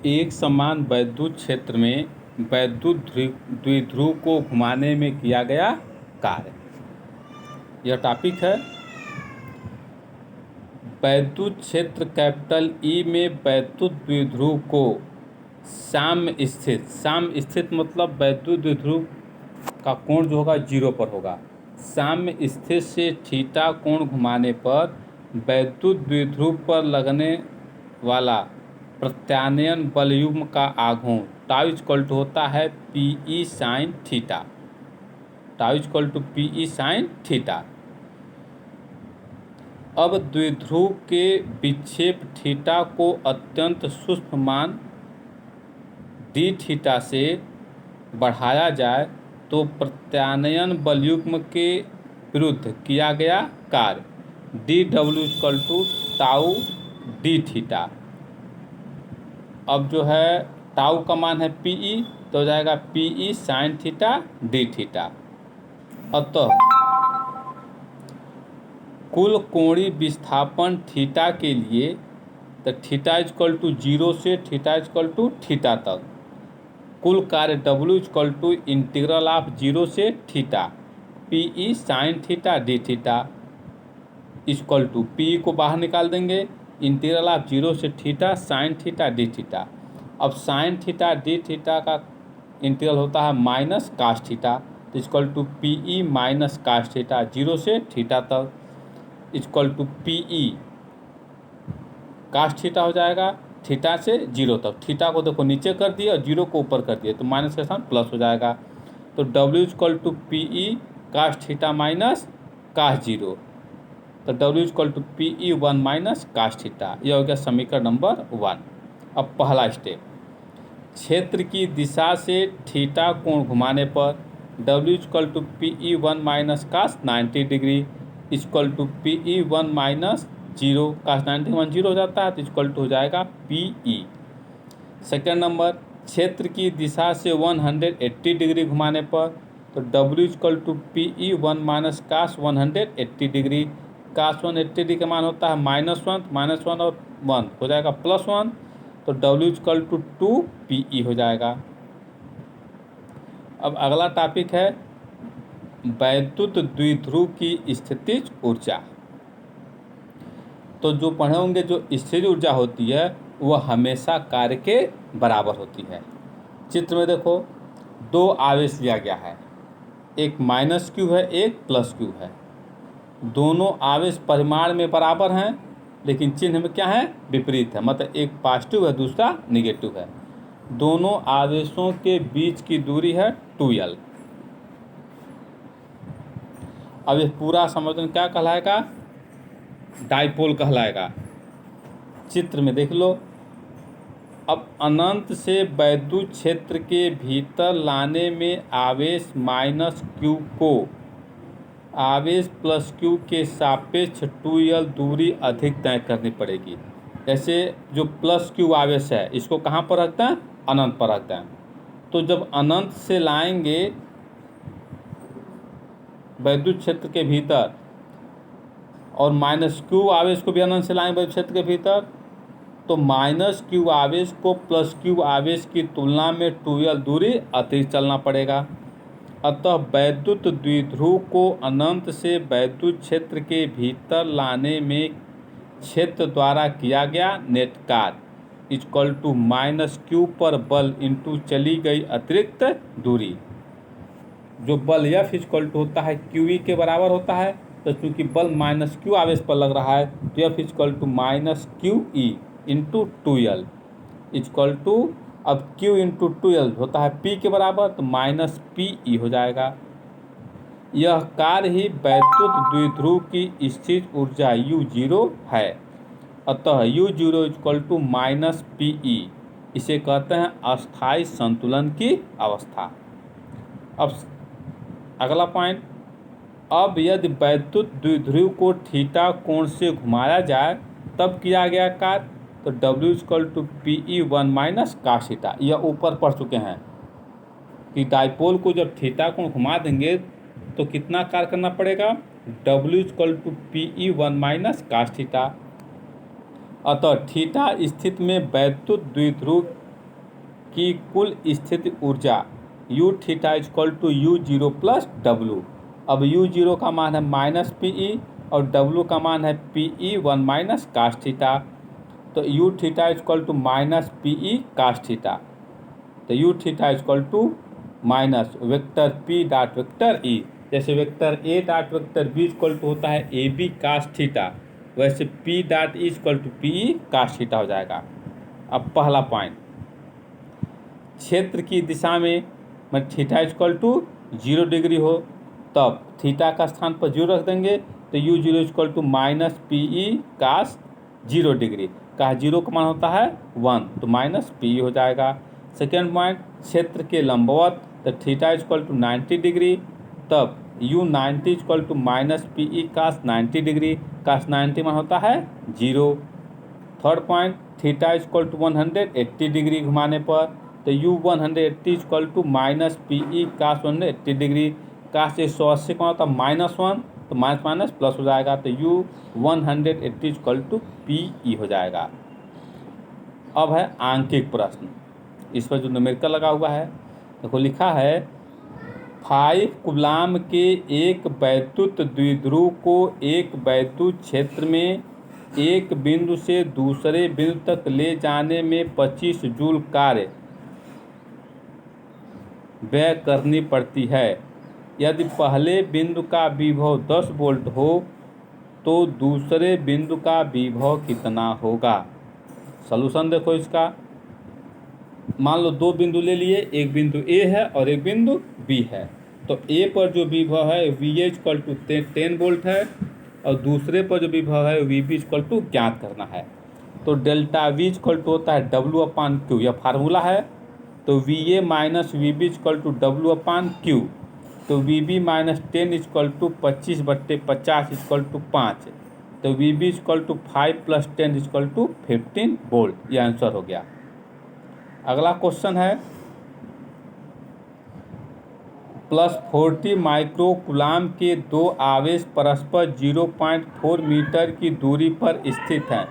एक समान वैद्युत क्षेत्र में वैद्युत द्विध्रुव को घुमाने में किया गया कार्य। यह टॉपिक है। वैद्युत क्षेत्र कैपिटल ई में वैद्युत द्विध्रुव को साम्य स्थित मतलब वैद्युत द्विध्रुव का कोण जो होगा 0 पर होगा। साम्य स्थित से थीटा कोण घुमाने पर वैद्युत द्विध्रुव पर लगने वाला प्रत्यानयन बलयुग्म का आघूर्ण टाउ इक्वल टू होता है PE sine theta. Tau equal to PE sine theta. अब द्विध्रुव के विक्षेप थीटा को अत्यंत सूक्ष्म मान डी थीटा से बढ़ाया जाए तो प्रत्यानयन बलयुग्म के विरुद्ध किया गया कार्य D W equal to tau D theta. अब जो है टाउ का मान है पीई, तो हो जाएगा PE sine theta d theta. अतः कुल कोणीय विस्थापन थीटा के लिए तो थीटा इक्वल टू 0 से थीटा इक्वल टू थीटा तक कुल कार्य W equal to integral of 0 से theta PE sine theta d theta equal to P को बाहर निकाल देंगे, इंटीग्रल ऑफ 0 से theta sine theta d theta. अब साइन थीटा डी थीटा का इंटीग्रल होता है माइनस कास थीटा, तो equal to PE minus cos theta 0 से थीटा तक equal to PE cos theta हो जाएगा थीटा से 0 तक। थीटा को देखो नीचे कर दिए और 0 को ऊपर कर दिए तो माइनस के साथ प्लस हो जाएगा। तो W equal to PE cos theta minus cos 0, तो W equal to PE 1 minus cos theta. यह हो गया समीकरण नंबर 1। अब पहला स्टेप, क्षेत्र की दिशा से थीटा कोण घुमाने पर W equal to PE 1 minus cos 90 degree equal to PE 1 minus 0 cos 90 1 0 हो जाता है, तो इक्वल टू हो जाएगा पीई। सेकेंड नंबर, क्षेत्र की दिशा से 180 डिग्री घुमाने पर तो W equal to PE 1 minus cos 180 degree. Cos 180 degree का मान होता है -1 और 1 हो जाएगा +1, तो W इक्वल टू 2 पीई हो जाएगा। अब अगला टॉपिक है वैद्युत द्विध्रुव की स्थितिज ऊर्जा। तो जो पढ़े होंगे, जो स्थितिज ऊर्जा होती है वह हमेशा कार्य के बराबर होती है। चित्र में देखो दो आवेश लिया गया है, एक माइनस क्यू है एक प्लस क्यू है। दोनों आवेश परिमाण में बराबर हैं लेकिन चिन्ह में क्या है, विपरीत है, मतलब एक पॉजिटिव है दूसरा निगेटिव है। दोनों आवेशों के बीच की दूरी है 2l। अब ये पूरा समझना क्या कहलाएगा, डाइपोल कहलाएगा। चित्र में देख लो, अब अनंत से वैद्युत क्षेत्र के भीतर लाने में आवेश माइनस क्यू को आवेश प्लस क्यू के सापेक्ष 2l दूरी अधिक तय करनी पड़ेगी। जैसे जो प्लस क्यू आवेश है इसको कहाँ पर रखते हैं, अनंत पर रखते हैं। तो जब अनंत से लाएंगे वैद्युत क्षेत्र के भीतर और माइनस क्यू आवेश को भी अनंत से लाएंगे वैद्युत क्षेत्र के भीतर, तो माइनस क्यू आवेश को प्लस क्यू आवेश की तुलना में 2l दूरी अतिरिक्त चलना पड़ेगा। अतः वैद्युत द्विध्रुव को अनंत से वैद्युत क्षेत्र के भीतर लाने में क्षेत्र द्वारा किया गया नेट कार्य इक्वल टू माइनस क्यू पर बल इंटू चली गई अतिरिक्त दूरी। जो बल F इक्वल टू होता है QE के बराबर होता है, तो चूँकि बल माइनस क्यू आवेश पर लग रहा है तो F equal to minus QE into 2l equal to, अब Q इंटू 2l होता है P के बराबर, तो माइनस PE हो जाएगा। यह कार्य ही वैद्युत द्विध्रुव की स्थितिज ऊर्जा U0 है। अतः U0 equal to minus PE, इसे कहते हैं अस्थायी संतुलन की अवस्था। अब अगला पॉइंट, अब यदि वैद्युत द्विध्रुव को थीटा कोण से घुमाया जाए तब किया गया कार्य, तो W equal to PE 1 minus cos theta. यह ऊपर पढ़ चुके हैं कि डाइपोल को जब थीटा कोण घुमा देंगे तो कितना कार्य करना पड़ेगा, W equal to PE 1 minus cos theta. अतः थीटा स्थिति में वैद्युत द्विध्रुव की कुल स्थिति ऊर्जा u theta equal to u0 plus W. अब u0 का मान है माइनस पी और w का मान है P one minus cos theta. तो u theta equal to minus P cos theta. तो u theta equal to minus vector p dot vector e। जैसे vector a dot vector b equal to होता है A B cos theta, वैसे p dot e equal to P cos theta हो जाएगा। अब पहला point, क्षेत्र की दिशा में थीटा इक्वल टू 0 डिग्री हो तब थीटा का स्थान पर 0 रख देंगे तो u0 equal to minus P cos 0 degree का 0 का मान होता है 1, तो माइनस पी हो जाएगा। सेकेंड पॉइंट, क्षेत्र के लंबवत तो थीटा इक्वल टू 90 डिग्री तब u90 equal to minus P cos 90 degree, cos 90 मान होता है 0। Third point, theta equal to 180 degree घुमाने पर तो u180 equal to minus P cos 180 degree, cos 180 का होता है -1 तो माइनस माइनस प्लस हो जाएगा तो u180 इक्वल टू पी हो जाएगा। अब है आंकिक प्रश्न, इस पर जो न्यूमेरिकल लगा हुआ है देखो, लिखा है 5 कूलाम के एक वैद्युत द्विध्रुव को एक वैद्युत क्षेत्र में एक बिंदु से दूसरे बिंदु तक ले जाने में 25 जूल कार्य व्यय करनी पड़ती है। यदि पहले बिंदु का विभव 10 वोल्ट हो तो दूसरे बिंदु का विभव कितना होगा। सॉल्यूशन देखो इसका, मान लो दो बिंदु ले लिए, एक बिंदु ए है और एक बिंदु बी है। तो ए पर जो विभव है वी इक्वल टू 10 वोल्ट है और दूसरे पर जो विभव है वी बी इक्वल टू ज्ञात करना है। तो डेल्टा वी इक्वल टू होता है डब्ल्यू अपान क्यू, यह फार्मूला है। तो V A minus V B equal to W upon Q, तो V B minus 10 equal to 25/50 equal to 5, तो V B equal to 5 plus 10 equal to 15 volt. यह answer हो गया। अगला क्वेश्चन है +40 माइक्रो कूलाम के दो आवेश परस्पर 0.4 मीटर की दूरी पर स्थित हैं।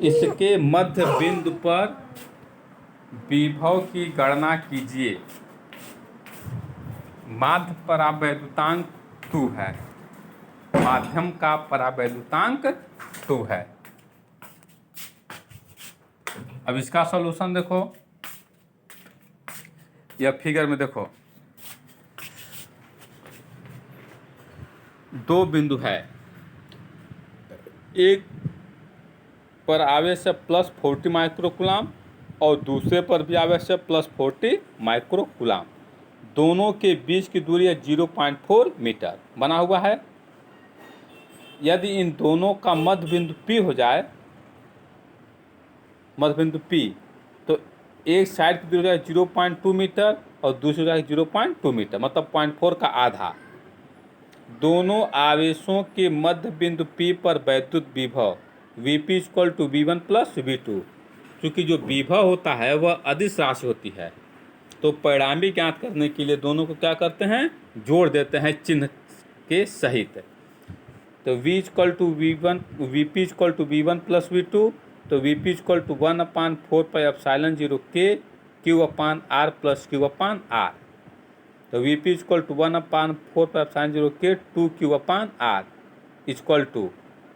इसके मध्य बिंदु पर विभव की गणना कीजिए। माध्य परावैद्युतांक 2 है, माध्यम का परावैद्युतांक 2 है। अब इसका सॉल्यूशन देखो, यह फिगर में देखो, दो बिंदु है, एक पर आवेश है +40 माइक्रो कूलाम और दूसरे पर भी आवेश है +40 माइक्रो कूलाम। दोनों के बीच की दूरी है 0.4 मीटर बना हुआ है। यदि इन दोनों का मध्य बिंदु P हो जाए, मध्य बिंदु P, तो एक साइड की दूरी हो जाए 0.2 मीटर और दूसरी हो जाए 0.2 मीटर, मतलब 0.4 का आधा। दोनों आवेशों के मध्य बिंदु P पर वैद्युत विभव Vp equal to V1 plus V2, क्योंकि जो विभव होता है वह अदिश राशि होती है, तो परिणामी ज्ञात करने के लिए दोनों को क्या करते हैं, जोड़ देते हैं चिन्ह के सहित। तो V equal to V1, Vp equal to V1 plus V2, तो Vp equal to 1/4πε0 K Q upon R plus Q upon R। तो Vp equal to 1/4πε0 K 2Q upon R equal to,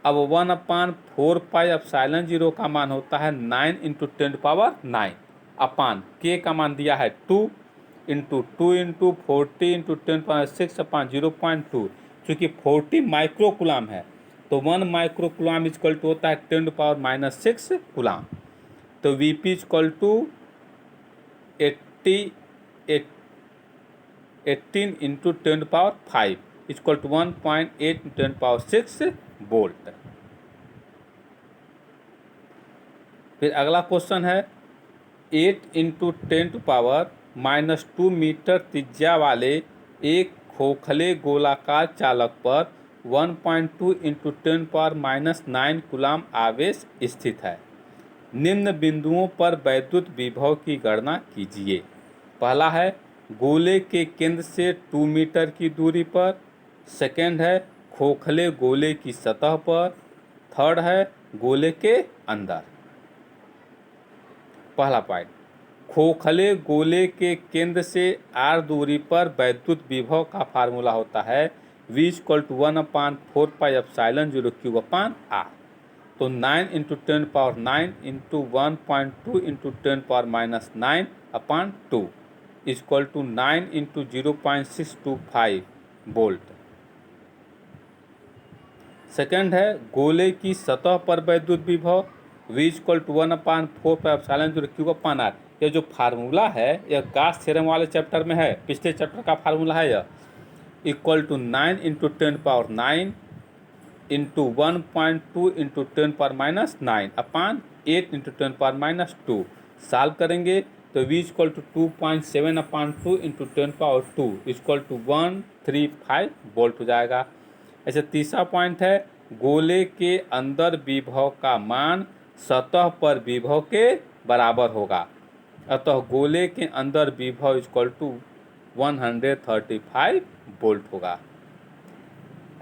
अब 1/4πε0 का मान होता है 9 × 10⁹ अपान K का मान दिया है 2 × 2 × 40 × 10⁶ अपान 0.2। चूँकि 40 माइक्रो कूलाम है तो 1 माइक्रो कूलाम इक्वल टू होता है 10⁻⁻6 कूलाम। तो Vp equal to 18 × 10⁵ equal to 1.8 × 10⁶ volt. फिर अगला क्वेश्चन है 8 × 10⁻⁻2 मीटर त्रिज्या वाले एक खोखले गोलाकार चालक पर 1.2 × 10⁻⁹ कूलाम आवेश स्थित है। निम्न बिंदुओं पर वैद्युत विभव की गणना कीजिए। पहला है गोले के केंद्र से 2 मीटर की दूरी पर, सेकेंड है खोखले गोले की सतह पर, थर्ड है गोले के अंदर। पहला पॉइंट, खोखले गोले के केंद्र से r दूरी पर वैद्युत विभव का फार्मूला होता है v = 1/4πε0 Q/r। तो 9 × 10⁻9 × 1.2 × 10⁻⁹/2 = 9 × 0.625 वोल्ट। सेकंड है, गोले की सतह पर वैद्युत विभव v = 1/4πε0 Q/r। यह जो फार्मूला है यह गाउस थ्योरम वाले चैप्टर में है, पिछले चैप्टर का फार्मूला है यह, = 9 × 10⁻9 × 1.2 × 10⁻⁹/8 × 10⁻²। सॉल्व करेंगे तो v = 2.7/2 × 10⁻², = 135 वोल्ट हो जाएगा। ऐसे तीसरा पॉइंट है, गोले के अंदर विभव का मान सतह पर विभव के बराबर होगा, अतः गोले के अंदर विभव = 135 वोल्ट होगा।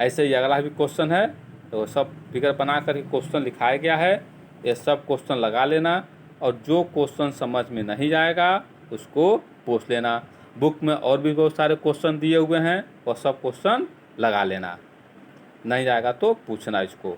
ऐसे ही अगला भी क्वेश्चन है, तो सब फिगर बना करके क्वेश्चन लिखाया गया है, ये सब क्वेश्चन लगा लेना और जो क्वेश्चन समझ में नहीं जाएगा उसको पूछ लेना। बुक में और भी बहुत सारे क्वेश्चन दिए हुए हैं, वो सब क्वेश्चन लगा लेना, नहीं जाएगा तो पूछना इसको।